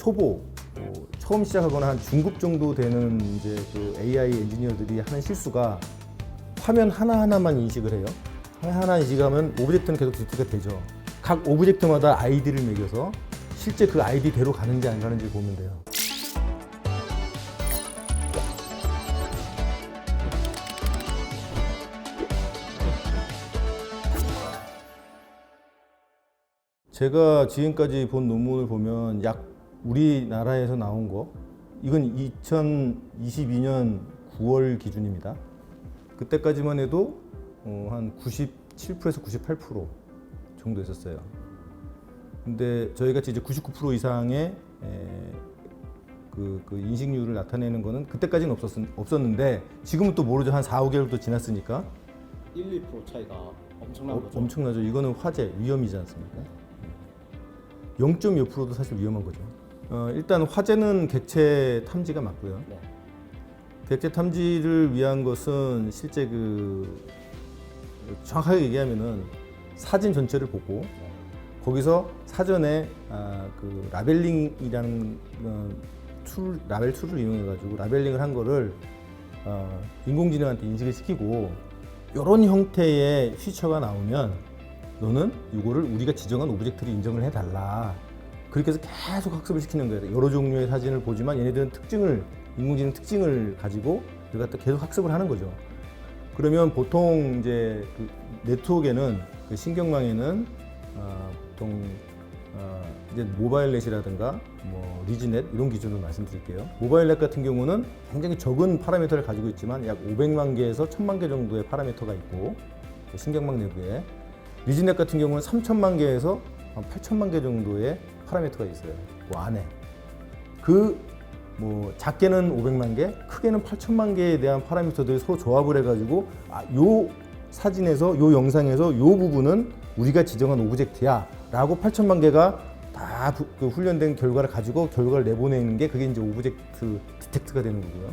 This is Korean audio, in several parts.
초보, 처음 시작하거나 한 중급 정도 되는 이제 그 AI 엔지니어들이 하는 실수가 화면 하나하나만 인식을 해요. 하나하나 인식하면 오브젝트는 계속 디텍트가 되죠. 각 오브젝트마다 아이디를 매겨서 실제 그 아이디대로 가는지 안 가는지 보면 돼요. 제가 지금까지 본 논문을 보면 약 우리나라에서 나온 거, 이건 2022년 9월 기준입니다. 그때까지만 해도 한 97%에서 98% 정도 있었어요. 근데 저희 같이 이제 99% 이상의 그 인식률을 나타내는 거는 그때까지는 없었는데 지금은 또 모르죠. 한 4, 5개월도 지났으니까 1, 2% 차이가 엄청난 거죠. 엄청나죠. 이거는 화재, 위험이지 않습니까? 0.몇 %도 사실 위험한 거죠. 일단 화재는 객체 탐지가 맞고요. 네. 객체 탐지를 위한 것은 실제 정확하게 얘기하면은 사진 전체를 보고 거기서 사전에 그 라벨링이라는 라벨 툴을 이용해 가지고 라벨링을 한 거를 인공지능한테 인식을 시키고 이런 형태의 피처가 나오면 너는 이거를 우리가 지정한 오브젝트를 인정을 해달라. 그렇게 해서 계속 학습을 시키는 거예요. 여러 종류의 사진을 보지만 얘네들은 인공지능 특징을 가지고 우리가 또 계속 학습을 하는 거죠. 그러면 보통 이제 그 네트워크에는 그 신경망에는 보통 이제 모바일넷이라든가 뭐 리지넷 이런 기준으로 말씀드릴게요. 모바일넷 같은 경우는 굉장히 적은 파라미터를 가지고 있지만 약 500만 개에서 1000만 개 정도의 파라미터가 있고 신경망 내부에 리지넷 같은 경우는 3000만 개에서 8000만 개 정도의 파라미터가 있어요. 그 안에 뭐 작게는 500만 개, 크게는 8000만 개에 대한 파라미터들이 서로 조합을 해가지고 요 사진에서 요 영상에서 요 부분은 우리가 지정한 오브젝트야 라고 8000만 개가 다 그 훈련된 결과를 가지고 결과를 내보내는 게 그게 이제 오브젝트 디텍트가 되는 거고요.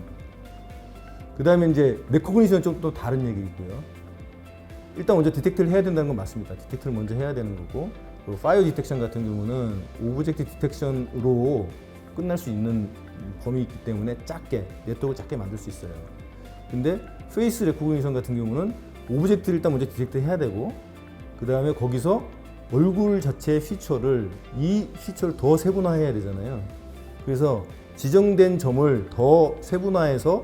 그 다음에 이제 레코그니션은 좀 또 다른 얘기고요. 일단 먼저 디텍트를 해야 된다는 건 맞습니다. 디텍트를 먼저 해야 되는 거고, 파이어 디텍션 같은 경우는 오브젝트 디텍션으로 끝날 수 있는 범위 있기 때문에 네트워크를 작게 만들 수 있어요. 근데 페이스 레코그니션 같은 경우는 오브젝트를 일단 먼저 디텍트 해야 되고, 그 다음에 거기서 얼굴 자체의 피처를 더 세분화해야 되잖아요. 그래서 지정된 점을 더 세분화해서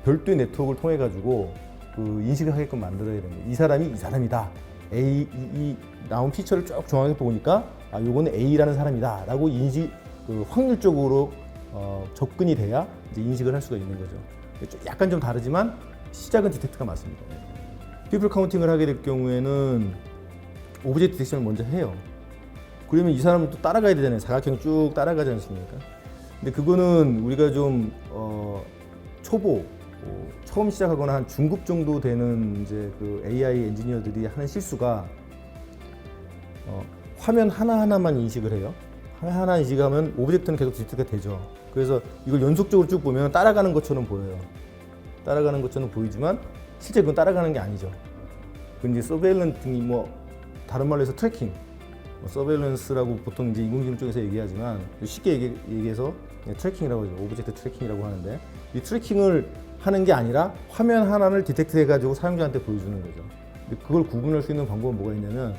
별도의 네트워크를 통해 가지고 그 인식을 하게끔 만들어야 됩니다. 이 사람이 이 사람이다. 이 나온 피처를 쭉 정확하게 보니까 요거는 A라는 사람이다. 라고 확률적으로 접근이 돼야 이제 인식을 할 수가 있는 거죠. 약간 좀 다르지만 시작은 디텍트가 맞습니다. 피플 카운팅을 하게 될 경우에는 오브젝트 디텍션을 먼저 해요. 그러면 이 사람을 또 따라가야 되잖아요. 사각형이 쭉 따라가지 않습니까? 근데 그거는 우리가 좀 초보, 처음 시작하거나 한 중급 정도 되는 이제 그 AI 엔지니어들이 하는 실수가 화면 하나하나만 인식을 해요. 하나 인식하면 오브젝트는 계속 디텍트가 되죠. 그래서 이걸 연속적으로 쭉 보면 따라가는 것처럼 보여요. 따라가는 것처럼 보이지만 실제 그건 따라가는 게 아니죠. 그 이제 서베일런스니 뭐 다른 말로 해서 트래킹, 서베일런스라고 보통 이제 인공지능 쪽에서 얘기하지만 쉽게 얘기해서 트래킹이라고 하죠. 오브젝트 트래킹이라고 하는데 이 트래킹을 하는 게 아니라 화면 하나를 디텍트 해가지고 사용자한테 보여주는 거죠. 근데 그걸 구분할 수 있는 방법은 뭐가 있냐면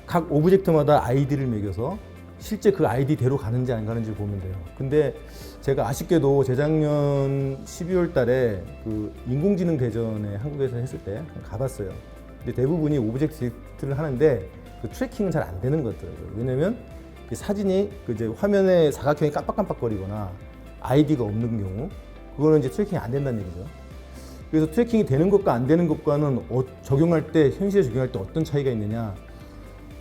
각 오브젝트마다 아이디를 매겨서 실제 그 아이디대로 가는지 안 가는지 보면 돼요. 근데 제가 아쉽게도 재작년 12월 달에 그 인공지능 대전에 한국에서 했을 때 가봤어요. 근데 대부분이 오브젝트 디텍트를 하는데 그 트래킹은 잘 안 되는 것 같더라고요. 왜냐면 그 사진이 이제 화면에 사각형이 깜빡깜빡거리거나 아이디가 없는 경우 그거는 이제 트래킹이 안 된다는 얘기죠. 그래서 트래킹이 되는 것과 안 되는 것과는 현실에 적용할 때 어떤 차이가 있느냐.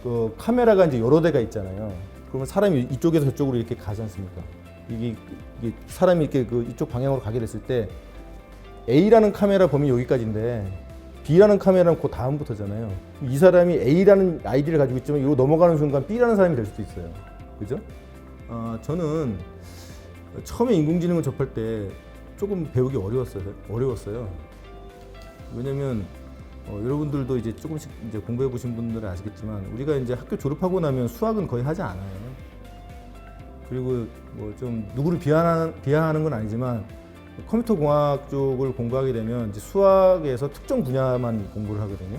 그 카메라가 이제 여러 대가 있잖아요. 그러면 사람이 이쪽에서 저쪽으로 이렇게 가지 않습니까? 이게 사람이 이렇게 이쪽 방향으로 가게 됐을 때 A라는 카메라 범위 여기까지인데 B라는 카메라는 그 다음부터잖아요. 이 사람이 A라는 아이디를 가지고 있지만 이거 넘어가는 순간 B라는 사람이 될 수도 있어요. 그죠? 저는 처음에 인공지능을 접할 때 조금 배우기 어려웠어요. 왜냐면 여러분들도 이제 조금씩 이제 공부해 보신 분들은 아시겠지만 우리가 이제 학교 졸업하고 나면 수학은 거의 하지 않아요. 그리고 뭐 좀 누구를 비하하는 건 아니지만 컴퓨터 공학 쪽을 공부하게 되면 이제 수학에서 특정 분야만 공부를 하거든요.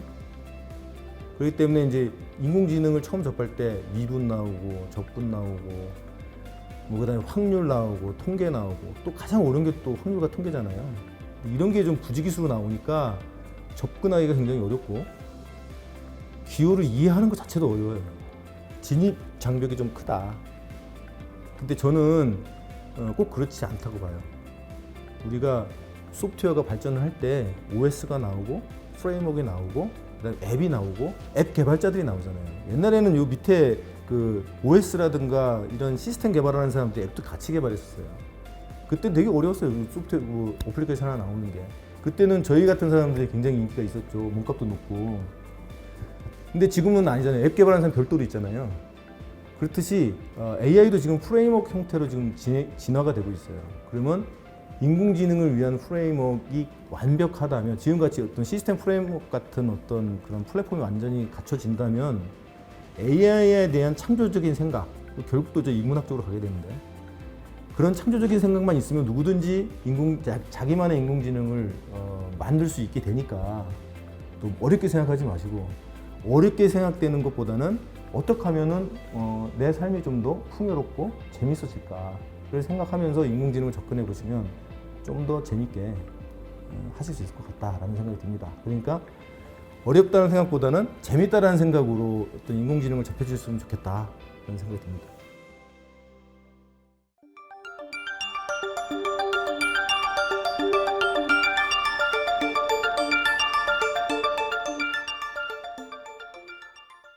그렇기 때문에 이제 인공지능을 처음 접할 때 미분 나오고 적분 나오고 뭐 그다음에 확률 나오고 통계 나오고 또 가장 어려운 게 또 확률과 통계잖아요. 이런 게 좀 부지기수로 나오니까 접근하기가 굉장히 어렵고 기호를 이해하는 것 자체도 어려워요. 진입 장벽이 좀 크다. 근데 저는 꼭 그렇지 않다고 봐요. 우리가 소프트웨어가 발전을 할 때 OS가 나오고 프레임워크가 나오고 그다음에 앱이 나오고 앱 개발자들이 나오잖아요. 옛날에는 요 밑에 그 OS라든가 이런 시스템 개발하는 사람들이 앱도 같이 개발했었어요. 그때 되게 어려웠어요. 소프트웨어 뭐 어플리케이션 하나 나오는 게. 그때는 저희 같은 사람들이 굉장히 인기가 있었죠. 몸값도 높고. 근데 지금은 아니잖아요. 앱 개발하는 사람 별도로 있잖아요. 그렇듯이 AI도 지금 프레임워크 형태로 지금 진화가 되고 있어요. 그러면 인공지능을 위한 프레임워크가 완벽하다면 지금같이 어떤 시스템 프레임워크 같은 어떤 그런 플랫폼이 완전히 갖춰진다면 AI에 대한 창조적인 생각, 결국 또 인문학적으로 가게 되는데 그런 창조적인 생각만 있으면 누구든지 자기만의 인공지능을 만들 수 있게 되니까 또 어렵게 생각하지 마시고 어렵게 생각되는 것보다는 어떻게 하면은 내 삶이 좀 더 풍요롭고 재밌어질까 를 생각하면서 인공지능을 접근해 보시면 좀 더 재밌게 하실 수 있을 것 같다라는 생각이 듭니다. 그러니까 어렵다는 생각보다는 재밌다라는 생각으로 어떤 인공지능을 접해 주셨으면 좋겠다라는 생각이 듭니다.